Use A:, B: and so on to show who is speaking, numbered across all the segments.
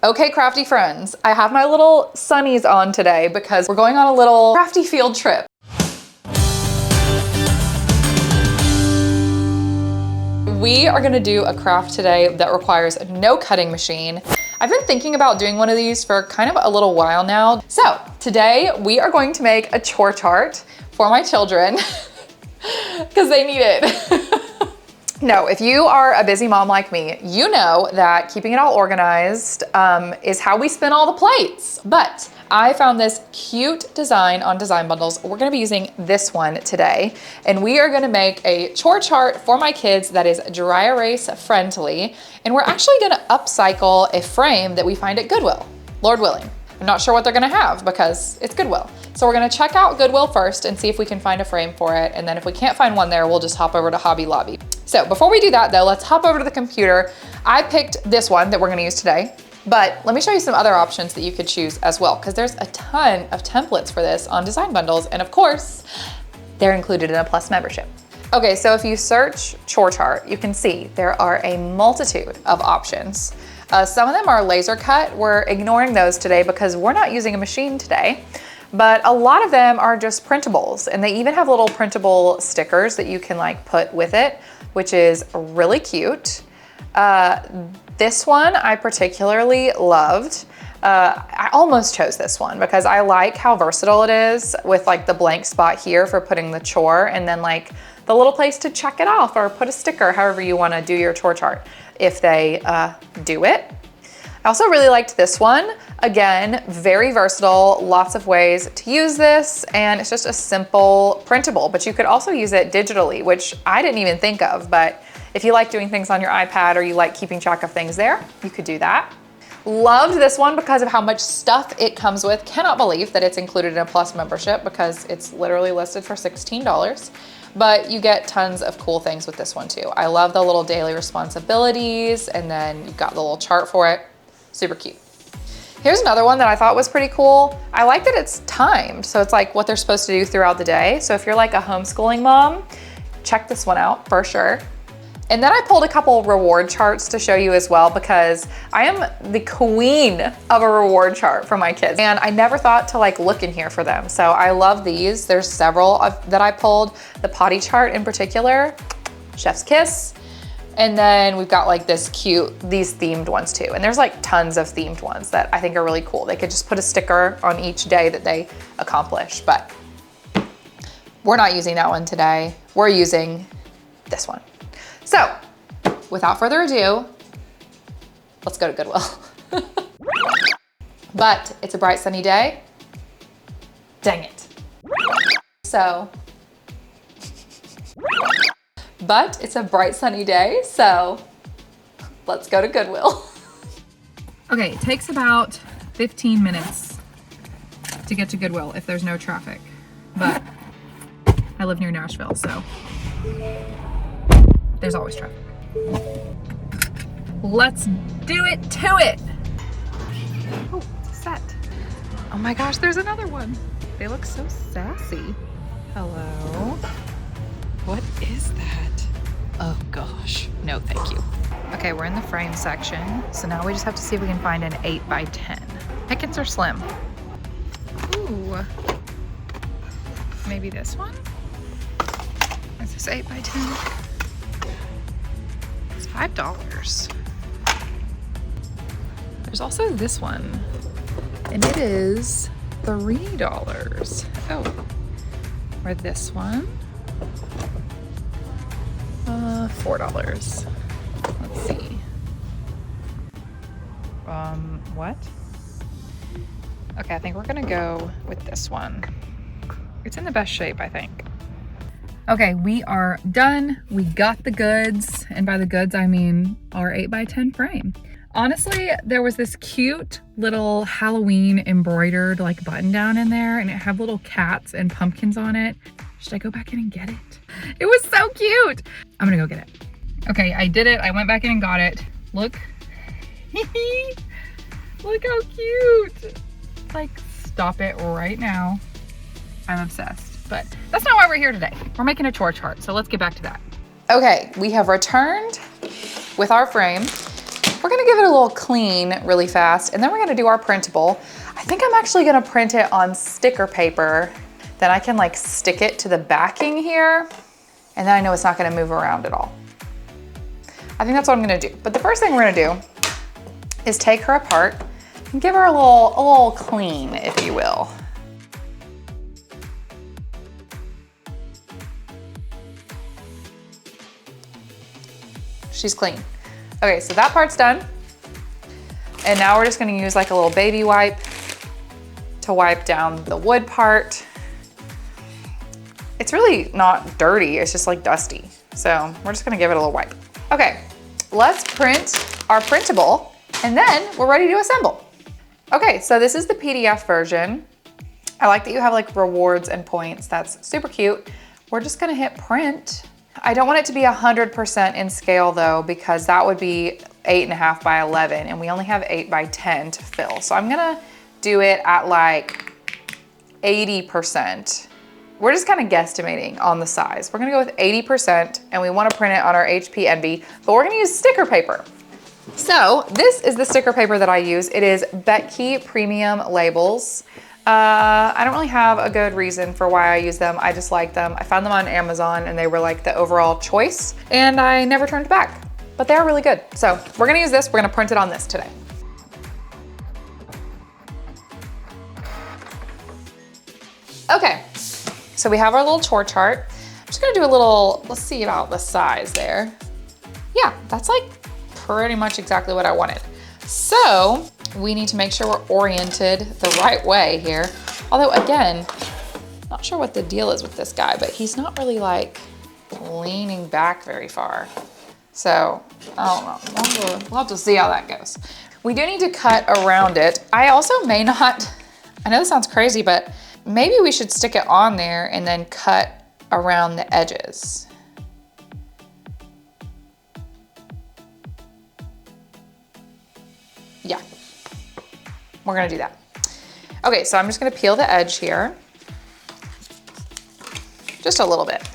A: Okay, crafty friends, I have my little sunnies on today because we're going on a little crafty field trip. We are gonna do a craft today that requires no cutting machine. I've been thinking about doing one of these for kind of a little while now. So today we are going to make a chore chart for my children because they need it. No, if you are a busy mom like me, you know that keeping it all organized is how we spin all the plates. But I found this cute design on Design Bundles. We're gonna be using this one today, and we are gonna make a chore chart for my kids that is dry erase friendly, and we're actually gonna upcycle a frame that we find at Goodwill, Lord willing. I'm not sure what they're gonna have because it's Goodwill. So we're gonna check out Goodwill first and see if we can find a frame for it, and then if we can't find one there, we'll just hop over to Hobby Lobby. So before we do that though, let's hop over to the computer. I picked this one that we're gonna use today. But let me show you some other options that you could choose as well, because there's a ton of templates for this on Design Bundles, and of course, they're included in a Plus membership. Okay, so if you search chore chart, you can see there are a multitude of options. Some of them are laser cut. We're ignoring those today because we're not using a machine today, but a lot of them are just printables, and they even have little printable stickers that you can like put with it, which is really cute. This one I particularly loved. I almost chose this one because I like how versatile it is with like the blank spot here for putting the chore, and then like the little place to check it off or put a sticker, however you want to do your chore chart if they do it. I also really liked this one. Again, very versatile, lots of ways to use this, and it's just a simple printable, but you could also use it digitally, which I didn't even think of, but if you like doing things on your iPad or you like keeping track of things there, you could do that. Loved this one because of how much stuff it comes with. Cannot believe that it's included in a Plus membership because it's literally listed for $16, but you get tons of cool things with this one too. I love the little daily responsibilities, and then you've got the little chart for it. Super cute. Here's another one that I thought was pretty cool. I like that it's timed, so it's like what they're supposed to do throughout the day. So if you're like a homeschooling mom, check this one out for sure. And then I pulled a couple reward charts to show you as well, because I am the queen of a reward chart for my kids, and I never thought to like look in here for them. So I love these. There's several that I pulled. The potty chart in particular, chef's kiss. And then we've got like these themed ones too. And there's like tons of themed ones that I think are really cool. They could just put a sticker on each day that they accomplish, but we're not using that one today. We're using this one. So without further ado, let's go to Goodwill. But it's a bright sunny day. Dang it. But it's a bright sunny day, so let's go to Goodwill. Okay, it takes about 15 minutes to get to Goodwill if there's no traffic, but I live near Nashville, so there's always traffic. Let's do it to it. Oh, it's a set. Oh my gosh, there's another one. They look so sassy. Hello. What is that? Oh gosh, no thank you. Okay, we're in the frame section. So now we just have to see if we can find an 8x10. Pickets are slim. Ooh, maybe this one? Is this 8x10? It's $5. There's also this one, and it is $3. Oh, or this one. $4. Let's see. What? Okay, I think we're gonna go with this one. It's in the best shape, I think. Okay, we are done. We got the goods, and by the goods, I mean our 8x10 frame. Honestly, there was this cute little Halloween embroidered like button down in there, and it had little cats and pumpkins on it. Should I go back in and get it? It was so cute. I'm gonna go get it. Okay, I did it. I went back in and got it. Look. Look how cute. Like, stop it right now. I'm obsessed, but that's not why we're here today. We're making a chore chart, so let's get back to that. Okay, we have returned with our frame. We're gonna give it a little clean really fast, and then we're gonna do our printable. I think I'm actually gonna print it on sticker paper. Then I can like stick it to the backing here, and then I know it's not gonna move around at all. I think that's what I'm gonna do. But the first thing we're gonna do is take her apart and give her a little clean, if you will. She's clean. Okay, so that part's done. And now we're just gonna use like a little baby wipe to wipe down the wood part. It's really not dirty, it's just like dusty. So we're just gonna give it a little wipe. Okay, let's print our printable, and then we're ready to assemble. Okay, so this is the PDF version. I like that you have like rewards and points. That's super cute. We're just gonna hit print. I don't want it to be 100% in scale though, because that would be 8.5 by 11, and we only have 8 by 10 to fill. So I'm gonna do it at like 80%. We're just kind of guesstimating on the size. We're gonna go with 80%, and we wanna print it on our HP Envy, but we're gonna use sticker paper. So this is the sticker paper that I use. It is Betke Premium Labels. I don't really have a good reason for why I use them. I just like them. I found them on Amazon, and they were like the overall choice, and I never turned back, but they are really good. So we're gonna use this. We're gonna print it on this today. Okay, so we have our little chore chart. I'm just gonna do a little, let's see about the size there. Yeah, that's like pretty much exactly what I wanted. So we need to make sure we're oriented the right way here. Although again, not sure what the deal is with this guy, but he's not really like leaning back very far. So I don't know, we'll have to see how that goes. We do need to cut around it. I also may not, I know this sounds crazy, but maybe we should stick it on there and then cut around the edges. Yeah, we're gonna do that. Okay, so I'm just gonna peel the edge here. Just a little bit.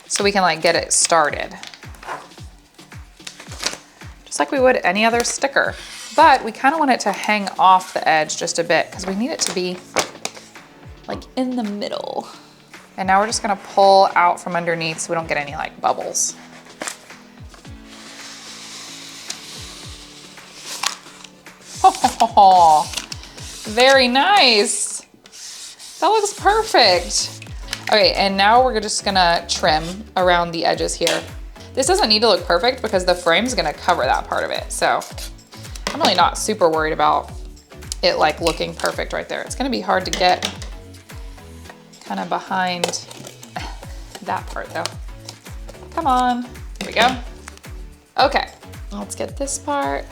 A: So we can like get it started. Just like we would any other sticker. But we kind of want it to hang off the edge just a bit because we need it to be like in the middle. And now we're just gonna pull out from underneath so we don't get any like bubbles. Oh, very nice. That looks perfect. Okay, and now we're just gonna trim around the edges here. This doesn't need to look perfect because the frame's gonna cover that part of it. So I'm really not super worried about it like looking perfect right there. It's gonna be hard to get kind of behind that part though. Come on, here we go. Okay, let's get this part.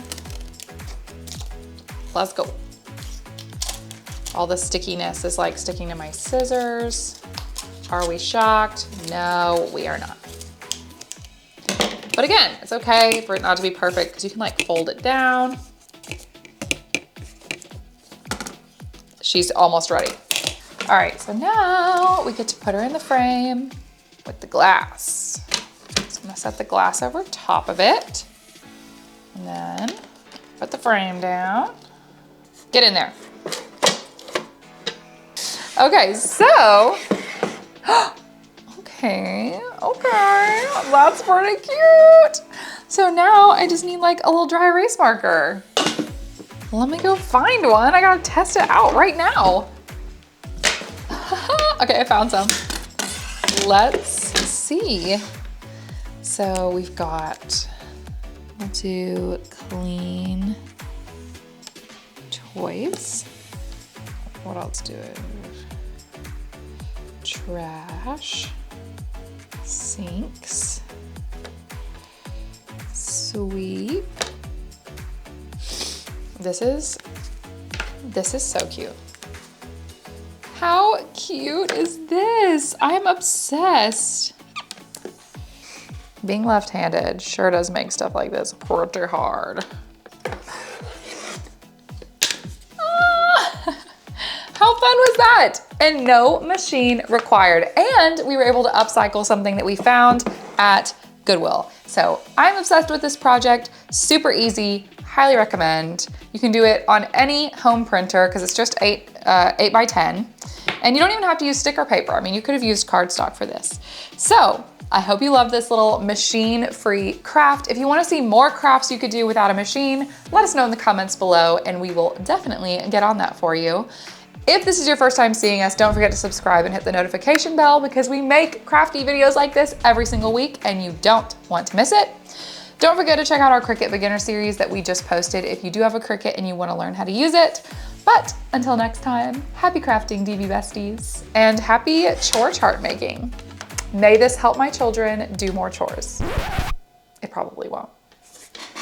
A: Let's go. All the stickiness is like sticking to my scissors. Are we shocked? No, we are not. But again, it's okay for it not to be perfect because you can like fold it down. She's almost ready. All right, so now we get to put her in the frame with the glass. So I'm gonna set the glass over top of it and then put the frame down. Get in there. Okay, so, okay, that's pretty cute. So now I just need like a little dry erase marker. Let me go find one. I gotta test it out right now. Okay, I found some. Let's see. So we've got, we'll do clean toys. What else do it? Trash, sinks, sweep. This is so cute. How cute is this? I'm obsessed. Being left-handed sure does make stuff like this pretty hard. How fun was that? And no machine required. And we were able to upcycle something that we found at Goodwill. So I'm obsessed with this project. Super easy, highly recommend. You can do it on any home printer because it's just 8 by 10. And you don't even have to use sticker paper. I mean, you could have used cardstock for this. So I hope you love this little machine-free craft. If you wanna see more crafts you could do without a machine, let us know in the comments below and we will definitely get on that for you. If this is your first time seeing us, don't forget to subscribe and hit the notification bell because we make crafty videos like this every single week and you don't want to miss it. Don't forget to check out our Cricut beginner series that we just posted if you do have a Cricut and you wanna learn how to use it. But until next time, happy crafting, DV besties, and happy chore chart making. May this help my children do more chores. It probably won't.